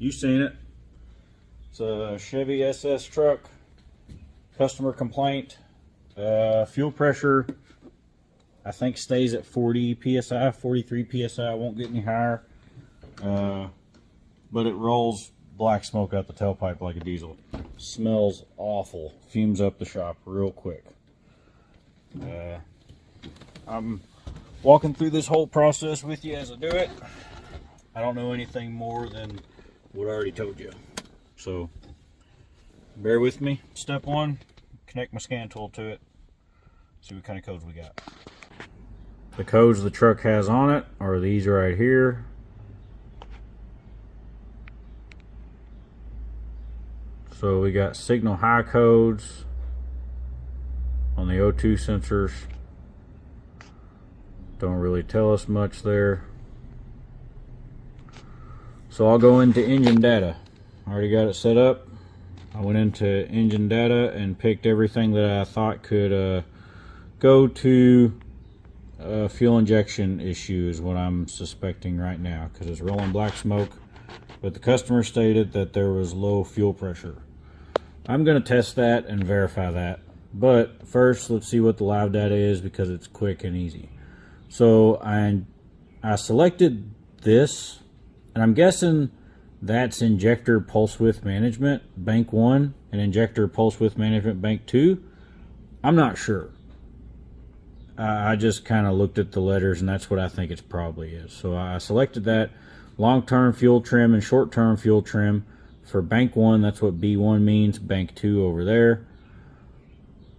You've seen it. It's a Chevy SS truck. Customer complaint. Fuel pressure, I think, stays at 40 psi, 43 psi. It won't get any higher. But it rolls black smoke out the tailpipe like a diesel. Smells awful. Fumes up the shop real quick. I'm walking through this whole process with you as I do it. I don't know anything more than what I already told you. So, bear with me. Step one, connect my scan tool to it. See what kind of codes we got. The codes the truck has on it are these right here. So we got signal high codes on the O2 sensors. Don't really tell us much there. So I'll go into engine data. I already got it set up. I went into engine data and picked everything that I thought could go to fuel injection issue is what I'm suspecting right now, because it's rolling black smoke. But the customer stated that there was low fuel pressure. I'm going to test that and verify that. But first, let's see what the live data is, because it's quick and easy. So I selected this, and I'm guessing that's injector pulse width management bank 1 and injector pulse width management bank 2. I'm not sure. I just kind of looked at the letters, and that's what I think it probably is. So I selected that. Long-term fuel trim and short-term fuel trim for bank 1. That's what B1 means. Bank 2 over there.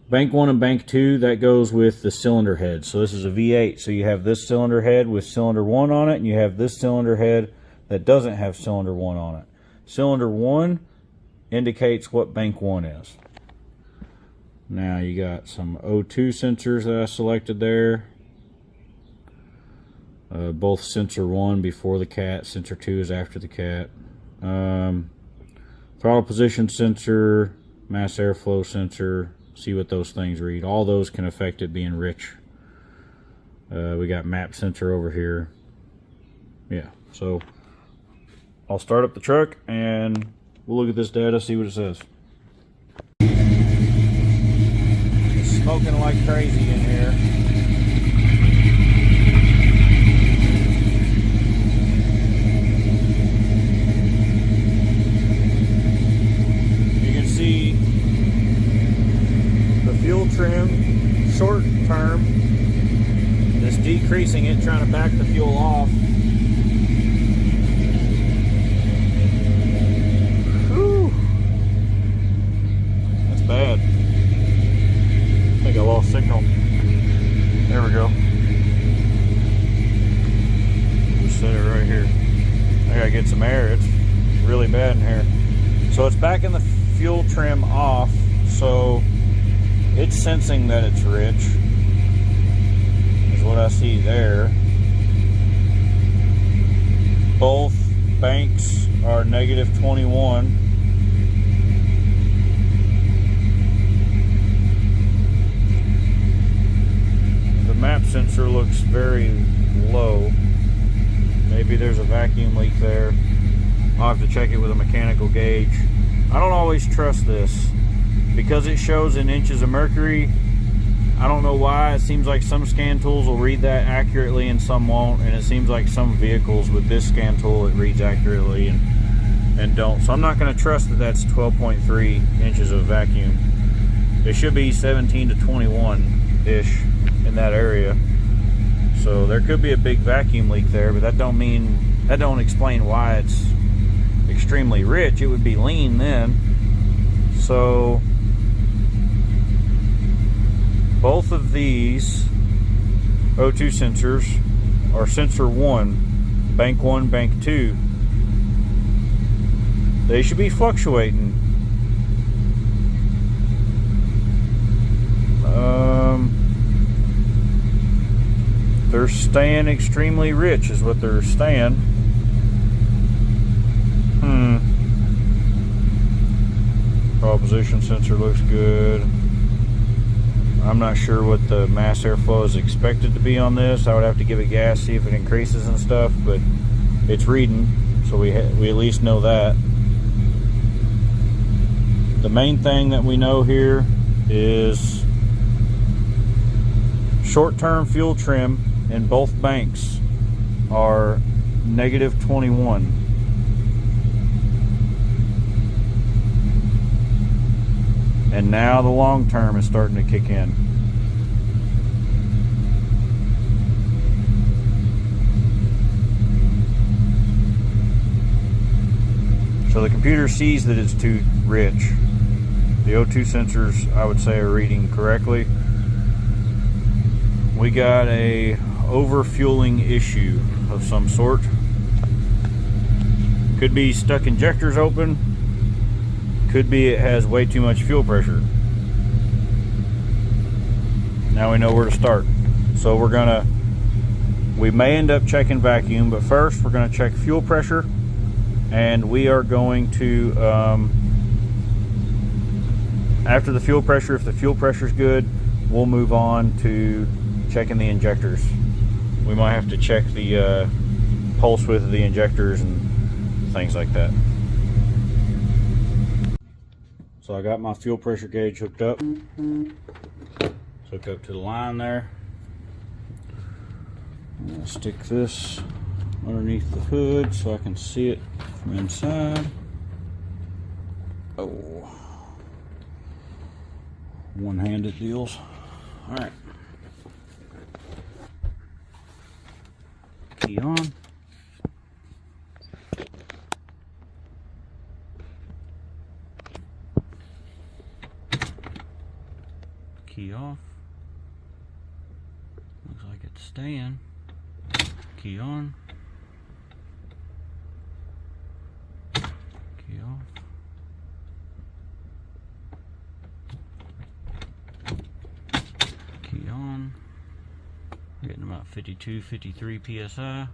Bank 1 and bank 2, that goes with the cylinder head. So this is a V8. So you have this cylinder head with cylinder 1 on it, and you have this cylinder head that doesn't have cylinder 1 on it. Cylinder 1 indicates what bank 1 is. Now you got some O2 sensors that I selected there. Both sensor 1 before the cat, sensor 2 is after the cat. Throttle position sensor, mass airflow sensor. See what those things read. All those can affect it being rich. We got map sensor over here. Yeah, so I'll start up the truck and we'll look at this data, see what it says. It's smoking like crazy in here. You can see the fuel trim, short term, is decreasing it, trying to back the fuel off. Whew. That's bad. I think I lost signal. There we go. Just set it right here. I gotta get some air. It's really bad in here. So it's backing the fuel trim off, so it's sensing that it's rich, is what I see there. Both banks are negative 21. The map sensor looks very low. Maybe there's a vacuum leak there. I'll have to check it with a mechanical gauge. I don't always trust this, because it shows in inches of mercury. I don't know why. It seems like some scan tools will read that accurately and some won't, and it seems like some vehicles with this scan tool it reads accurately and don't. So I'm not going to trust that that's 12.3 inches of vacuum. It should be 17 to 21 ish in that area. So there could be a big vacuum leak there, but that don't explain why it's extremely rich. It would be lean then. So both of these O2 sensors are sensor 1, bank 1, bank 2. They should be fluctuating. They're staying extremely rich is what they're staying. Throttle position sensor looks good. I'm not sure what the mass airflow is expected to be on this. I would have to give it gas, see if it increases and stuff, but it's reading. So we at least know that. The main thing that we know here is short-term fuel trim in both banks are -21. And now the long term is starting to kick in. So the computer sees that it's too rich. The O2 sensors, I would say, are reading correctly. We got a overfueling issue of some sort. Could be stuck injectors open. Could be it has way too much fuel pressure. Now we know where to start. So we may end up checking vacuum, but first we're gonna check fuel pressure, and we are going to, after the fuel pressure, if the fuel pressure is good, we'll move on to checking the injectors. We might have to check the pulse width of the injectors and things like that. So I got my fuel pressure gauge hooked up. Let's hook up to the line there. I'll stick this underneath the hood so I can see it from inside. Oh, one-handed deals. All right. Key on. Key off. Looks like it's staying. Key on. Key off. Key on. Getting about 52, 53 psi.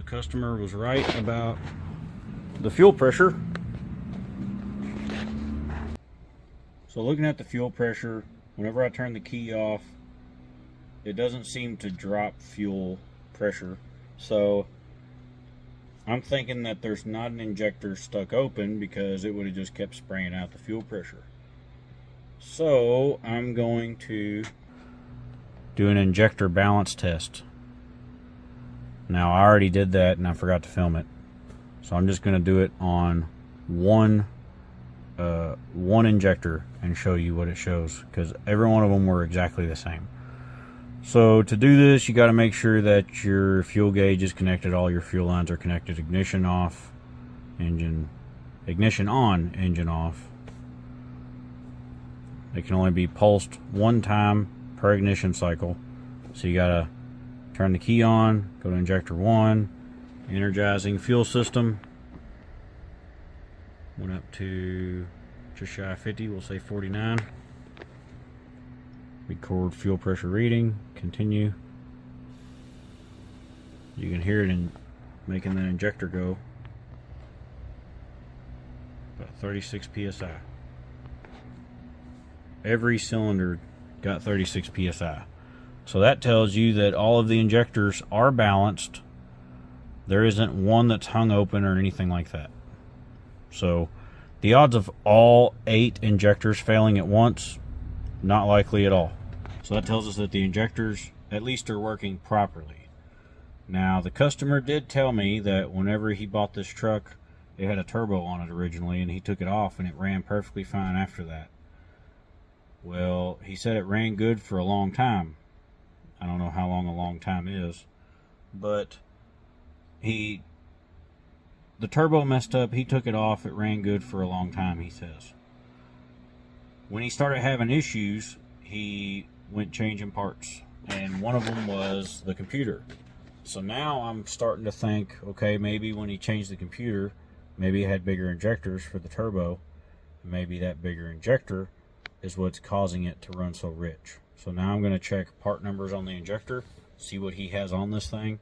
Customer was right about the fuel pressure. So looking at the fuel pressure, whenever I turn the key off, it doesn't seem to drop fuel pressure. So I'm thinking that there's not an injector stuck open, because it would have just kept spraying out the fuel pressure. So I'm going to do an injector balance test. Now I already did that and I forgot to film it, so I'm just going to do it on one injector and show you what it shows, because every one of them were exactly the same. So to do this, you got to make sure that your fuel gauge is connected, all your fuel lines are connected, ignition off, ignition on, engine off. It can only be pulsed one time per ignition cycle, so you got to turn the key on, go to injector 1, energizing fuel system. Went up to just shy of 50, we'll say 49. Record fuel pressure reading, continue. You can hear it in making that injector go. About 36 psi. Every cylinder got 36 psi. So that tells you that all of the injectors are balanced. There isn't one that's hung open or anything like that. So the odds of all 8 injectors failing at once, not likely at all. So that tells us that the injectors at least are working properly. Now the customer did tell me that whenever he bought this truck, it had a turbo on it originally, and he took it off and it ran perfectly fine after that. Well, he said it ran good for a long time. I don't know how long a long time is, but the turbo messed up, he took it off, it ran good for a long time, he says. When he started having issues, he went changing parts, and one of them was the computer. So now I'm starting to think, okay, maybe when he changed the computer, maybe it had bigger injectors for the turbo, maybe that bigger injector is what's causing it to run so rich. So now I'm going to check part numbers on the injector, see what he has on this thing,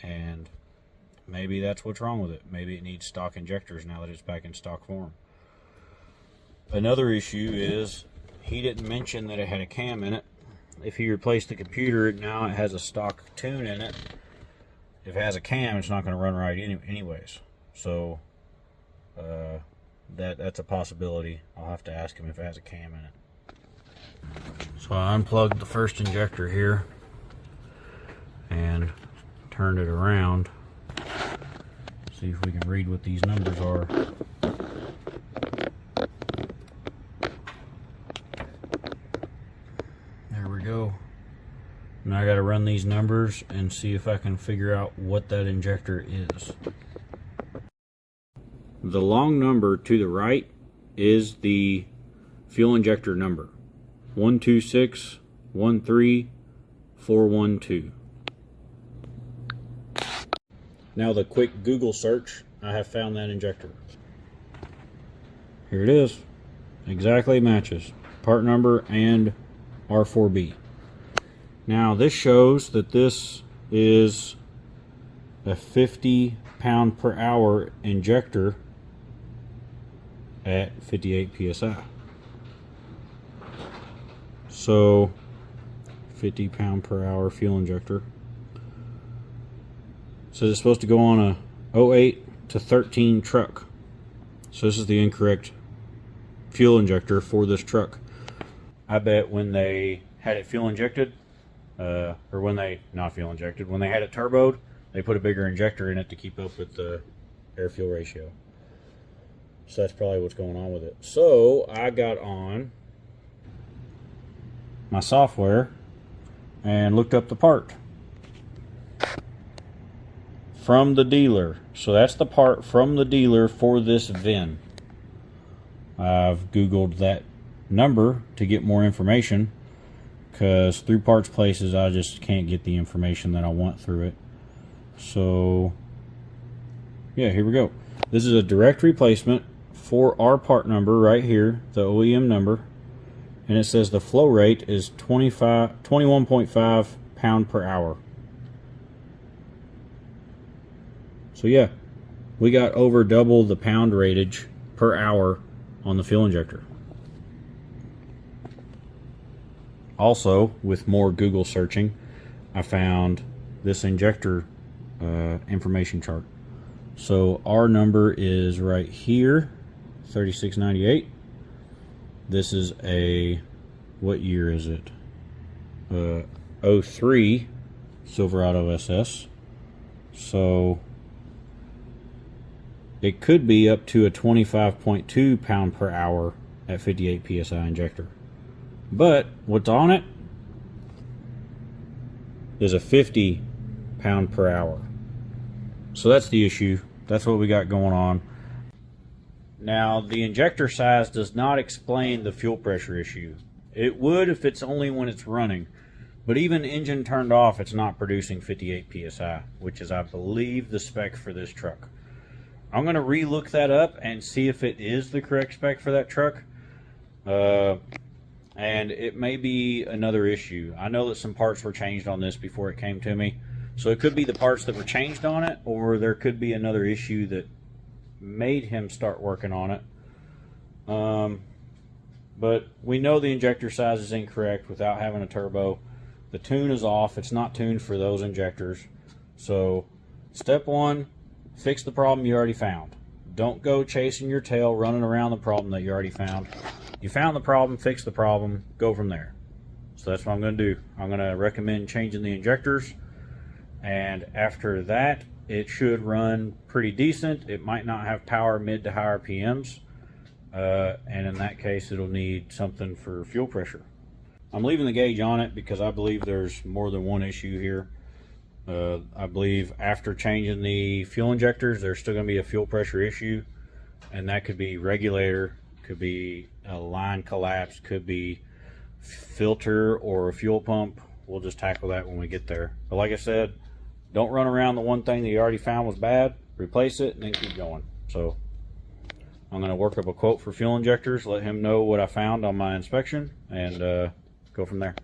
and maybe that's what's wrong with it. Maybe it needs stock injectors now that it's back in stock form. Another issue is he didn't mention that it had a cam in it. If he replaced the computer, now it has a stock tune in it. If it has a cam, it's not going to run right anyways. So that's a possibility. I'll have to ask him if it has a cam in it. So I unplugged the first injector here and turned it around. See if we can read what these numbers are. There we go. Now I got to run these numbers and see if I can figure out what that injector is. The long number to the right is the fuel injector number. 12613412. Now the quick Google search, I have found that injector. Here it is. Exactly matches. Part number and R4B. Now this shows that this is a 50 pound per hour injector at 58 psi. So 50 pound per hour fuel injector. So it's supposed to go on a 08 to 13 truck. So this is the incorrect fuel injector for this truck. I bet when they had it fuel injected, or when they, not fuel injected, when they had it turboed, they put a bigger injector in it to keep up with the air-fuel ratio. So that's probably what's going on with it. So I got on my software and looked up the part from the dealer. So that's the part from the dealer for this VIN. I've Googled that number to get more information, because through parts places I just can't get the information that I want through it. So yeah, here we go. This is a direct replacement for our part number right here, the OEM number, and it says the flow rate is 21.5 pound per hour. So yeah, we got over double the pound ratage per hour on the fuel injector. Also, with more Google searching, I found this injector information chart. So our number is right here, 3698. This is a, what year is it? 03 Silverado SS. So it could be up to a 25.2 pound per hour at 58 psi injector. But what's on it is a 50 pound per hour. So that's the issue. That's what we got going on. Now, the injector size does not explain the fuel pressure issue. It would if it's only when it's running. But even engine turned off, it's not producing 58 psi, which is, I believe, the spec for this truck. I'm going to re-look that up and see if it is the correct spec for that truck. And it may be another issue. I know that some parts were changed on this before it came to me. So it could be the parts that were changed on it, or there could be another issue that made him start working on it. But we know the injector size is incorrect without having a turbo. The tune is off. It's not tuned for those injectors. So step one, fix the problem you already found. Don't go chasing your tail, running around the problem that you already found. You found the problem, fix the problem, go from there. So that's what I'm going to do. I'm going to recommend changing the injectors, and after that it should run pretty decent. It might not have power mid to high RPMs, and in that case it'll need something for fuel pressure. I'm leaving the gauge on it because I believe there's more than one issue here. I believe after changing the fuel injectors there's still going to be a fuel pressure issue, and that could be regulator, could be a line collapse, could be filter or a fuel pump. We'll just tackle that when we get there. But like I said, don't run around the one thing that you already found was bad. Replace it and then keep going. So I'm going to work up a quote for fuel injectors, let him know what I found on my inspection, and go from there.